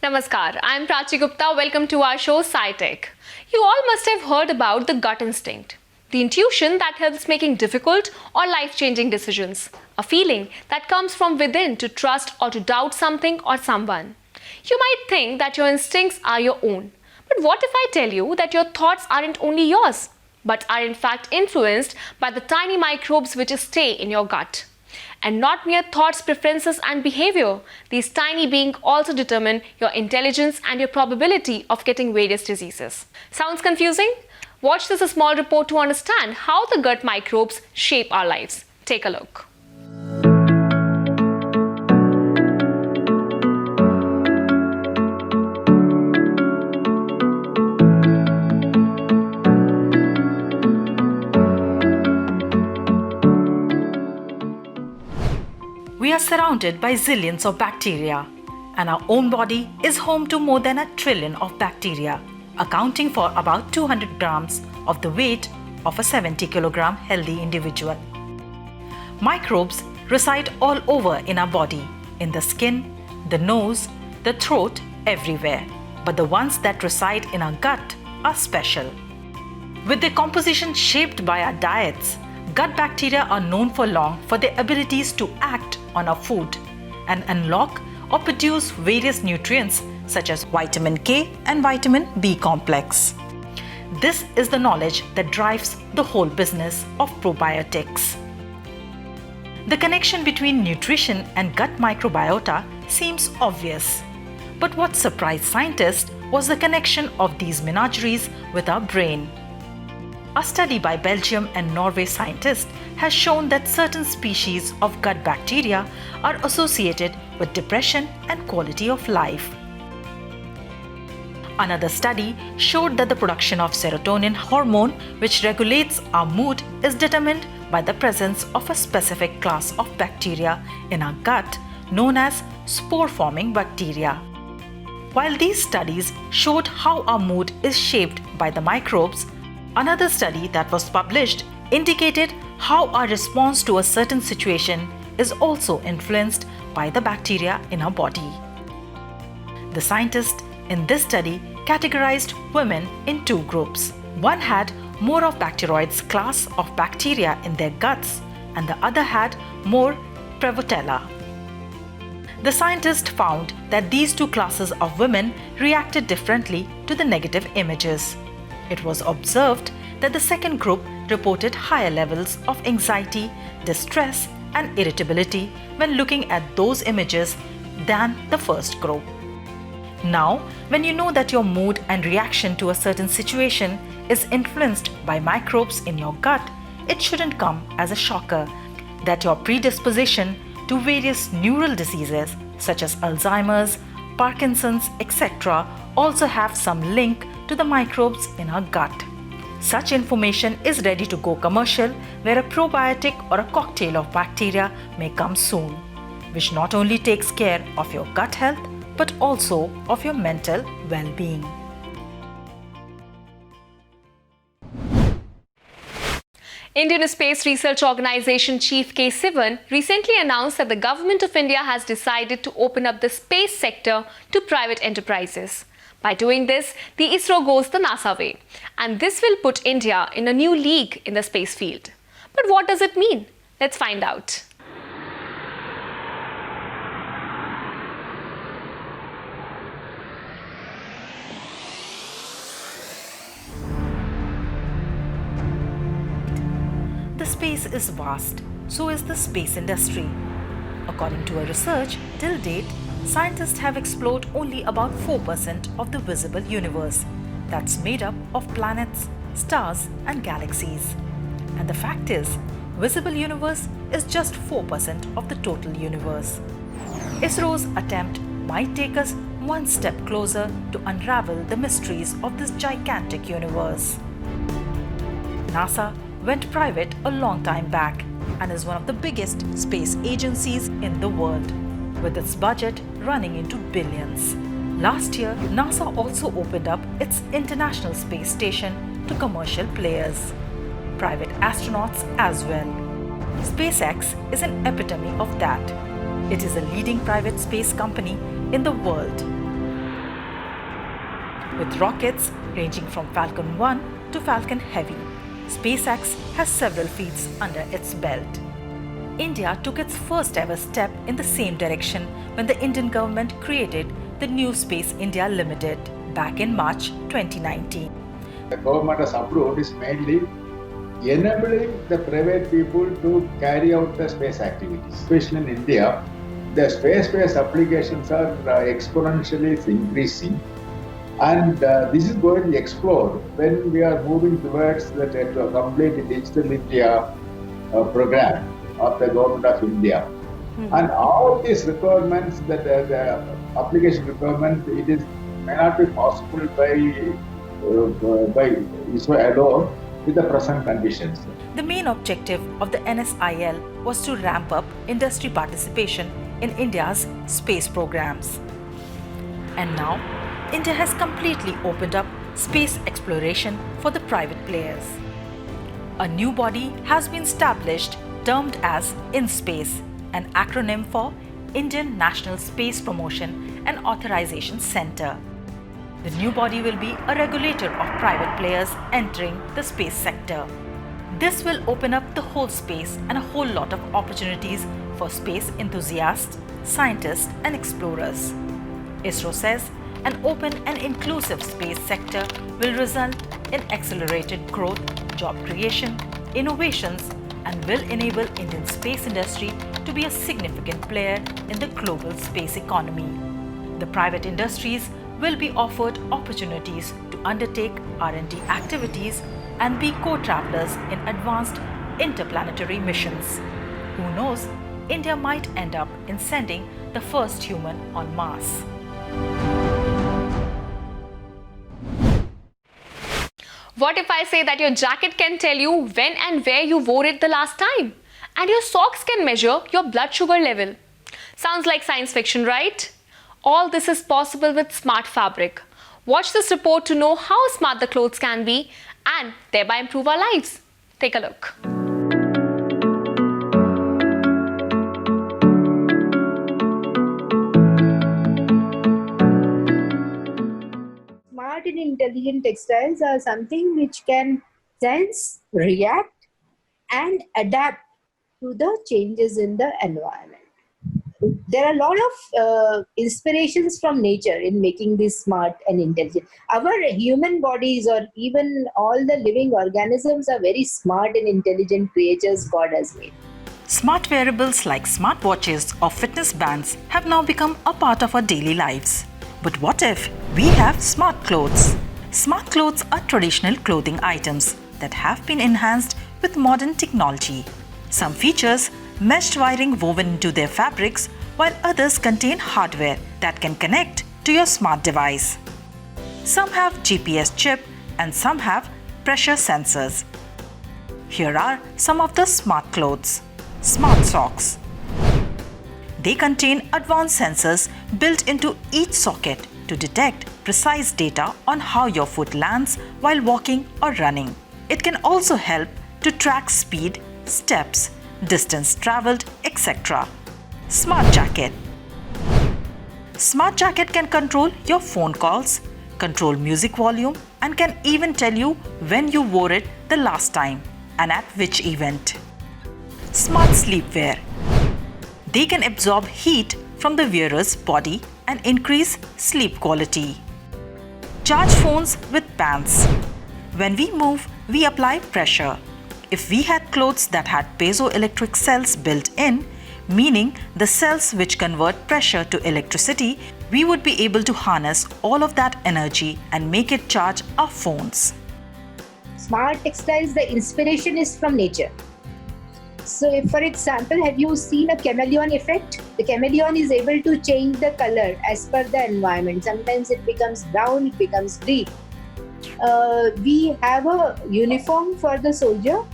Namaskar, I am Prachi Gupta. Welcome to our show SciTech. You all must have heard about the gut instinct, the intuition that helps making difficult or life-changing decisions, a feeling that comes from within to trust or to doubt something or someone. You might think that your instincts are your own, but what if I tell you that your thoughts aren't only yours, but are in fact influenced by the tiny microbes which stay in your gut? And not mere thoughts, preferences, and behavior. These tiny beings also determine your intelligence and your probability of getting various diseases. Sounds confusing? Watch this small report to understand how the gut microbes shape our lives. Take a look. We are surrounded by zillions of bacteria, and our own body is home to more than 1 trillion of bacteria, accounting for about 200 grams of the weight of a 70 kilogram healthy individual. Microbes reside all over in our body, in the skin, the nose, the throat, everywhere. But the ones that reside in our gut are special. With their composition shaped by our diets, gut bacteria are known for long for their abilities to act on our food and unlock or produce various nutrients such as vitamin K and vitamin B complex. This is the knowledge that drives the whole business of probiotics. The connection between nutrition and gut microbiota seems obvious. But what surprised scientists was the connection of these menageries with our brain. A study by Belgium and Norway scientists has shown that certain species of gut bacteria are associated with depression and quality of life. Another study showed that the production of serotonin hormone, which regulates our mood, is determined by the presence of a specific class of bacteria in our gut known as spore-forming bacteria. While these studies showed how our mood is shaped by the microbes, another study that was published indicated how our response to a certain situation is also influenced by the bacteria in our body. The scientists in this study categorized women in two groups. One had more of bacteroids class of bacteria in their guts, and the other had more Prevotella. The scientists found that these two classes of women reacted differently to the negative images. It was observed that the second group reported higher levels of anxiety, distress, and irritability when looking at those images than the first group. Now, when you know that your mood and reaction to a certain situation is influenced by microbes in your gut, it shouldn't come as a shocker that your predisposition to various neural diseases such as Alzheimer's, Parkinson's, etc. also have some link to the microbes in our gut. Such information is ready to go commercial, where a probiotic or a cocktail of bacteria may come soon, which not only takes care of your gut health but also of your mental well-being. Indian Space Research Organisation Chief K. Sivan recently announced that the Government of India has decided to open up the space sector to private enterprises. By doing this, the ISRO goes the NASA way, and this will put India in a new league in the space field. But what does it mean? Let's find out. The space is vast, so is the space industry. According to a research, till date, scientists have explored only about 4% of the visible universe. That's made up of planets, stars, and galaxies. And the fact is, visible universe is just 4% of the total universe. ISRO's attempt might take us one step closer to unravel the mysteries of this gigantic universe. NASA went private a long time back and is one of the biggest space agencies in the world, with its budget running into billions. Last year, NASA also opened up its International Space Station to commercial players, private astronauts as well. SpaceX is an epitome of that. It is a leading private space company in the world. with rockets ranging from Falcon 1 to Falcon Heavy. SpaceX has several feats under its belt. India took its first ever step in the same direction when the Indian government created the New Space India Limited back in March 2019. The government has approved is mainly enabling the private people to carry out the space activities. Especially in India, the space-based applications are exponentially increasing, and this is going to explode when we are moving towards the complete Digital India program of the government of India. And all these requirements, that the application requirement, may not be possible by ISRO alone with the present conditions. The main objective of the NSIL was to ramp up industry participation in India's space programs. And now, India has completely opened up space exploration for the private players. A new body has been established termed as INSpace, an acronym for Indian National Space Promotion and Authorization Centre. The new body will be a regulator of private players entering the space sector. This will open up the whole space and a whole lot of opportunities for space enthusiasts, scientists and explorers. ISRO says an open and inclusive space sector will result in accelerated growth, job creation, innovations, and will enable Indian space industry to be a significant player in the global space economy. The private industries will be offered opportunities to undertake R&D activities and be co-travelers in advanced interplanetary missions. Who knows, India might end up in sending the first human on Mars. What if I say that your jacket can tell you when and where you wore it the last time? And your socks can measure your blood sugar level? Sounds like science fiction, right? All this is possible with Smart Fabric. Watch this report to know how smart the clothes can be and thereby improve our lives. Take a look. Smart and intelligent textiles are something which can sense, react, and adapt to the changes in the environment. There are a lot of inspirations from nature in making this smart and intelligent. Our human bodies, or even all the living organisms, are very smart and intelligent creatures God has made. Smart wearables like smartwatches or fitness bands have now become a part of our daily lives. But what if we have smart clothes? Smart clothes are traditional clothing items that have been enhanced with modern technology. Some features meshed wiring woven into their fabrics, while others contain hardware that can connect to your smart device. Some have GPS chip and some have pressure sensors. Here are some of the smart clothes. Smart socks. They contain advanced sensors built into each socket to detect precise data on how your foot lands while walking or running. It can also help to track speed, steps, distance traveled, etc. Smart jacket. Smart jacket can control your phone calls, control music volume, and can even tell you when you wore it the last time and at which event. Smart sleepwear. They can absorb heat from the wearer's body and increase sleep quality. Charge phones with bands. When we move, we apply pressure. If we had clothes that had piezoelectric cells built in, meaning the cells which convert pressure to electricity, we would be able to harness all of that energy and make it charge our phones. Smart textiles, the inspiration is from nature. So if, for example, have you seen a chameleon effect? The chameleon is able to change the color as per the environment. Sometimes it becomes brown, it becomes green. We have a uniform for the soldier,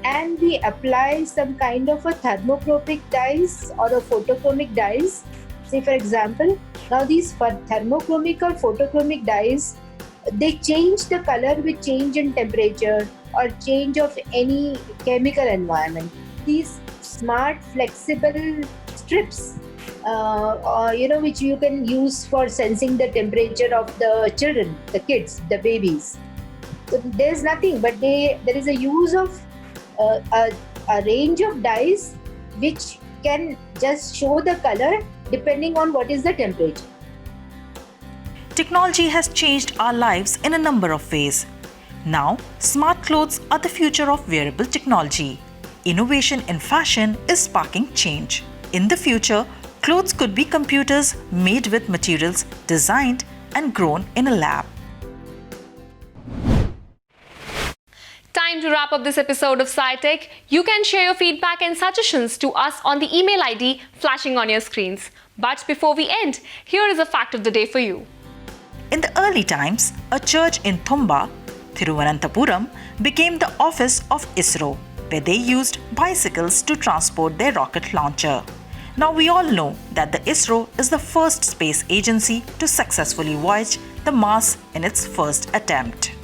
and we apply some kind of a thermochromic dyes or a photochromic dyes. Say for example, now these thermochromic or photochromic dyes, they change the color with change in temperature or change of any chemical environment. These smart flexible strips which you can use for sensing the temperature of the children, the kids, the babies. So there's nothing, but there is a use of a range of dyes which can just show the color depending on what is the temperature. Technology has changed our lives in a number of ways. Now, smart clothes are the future of wearable technology. Innovation in fashion is sparking change. In the future, clothes could be computers made with materials designed and grown in a lab. Time to wrap up this episode of SciTech. You can share your feedback and suggestions to us on the email ID flashing on your screens. But before we end, here is a fact of the day for you. In the early times, a church in Thumba, Thiruvananthapuram, became the office of ISRO, where they used bicycles to transport their rocket launcher. Now we all know that the ISRO is the first space agency to successfully voyage the Mars in its first attempt.